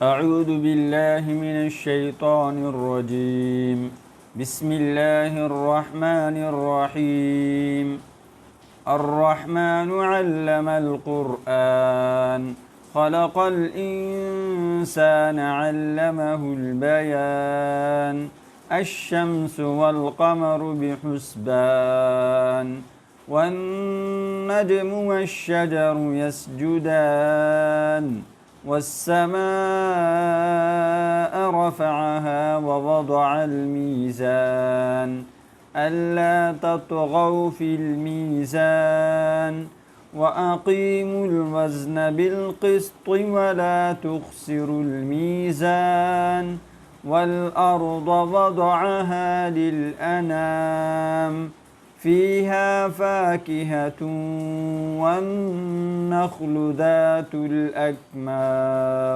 أعوذ بالله من الشيطان الرجيم. بسم الله الرحمن الرحيم. الرحمن علم القرآن خلق الإنسان علمه البيان الشمس والقمر بحسبان والنجم والشجر يسجدان والسماء رفعها ووضع الميزان ألا تطغوا في الميزان وأقيموا الوزن بالقسط ولا تخسروا الميزان والأرض وضعها للأنام فيها فاكهة والنخل ذات الأكمام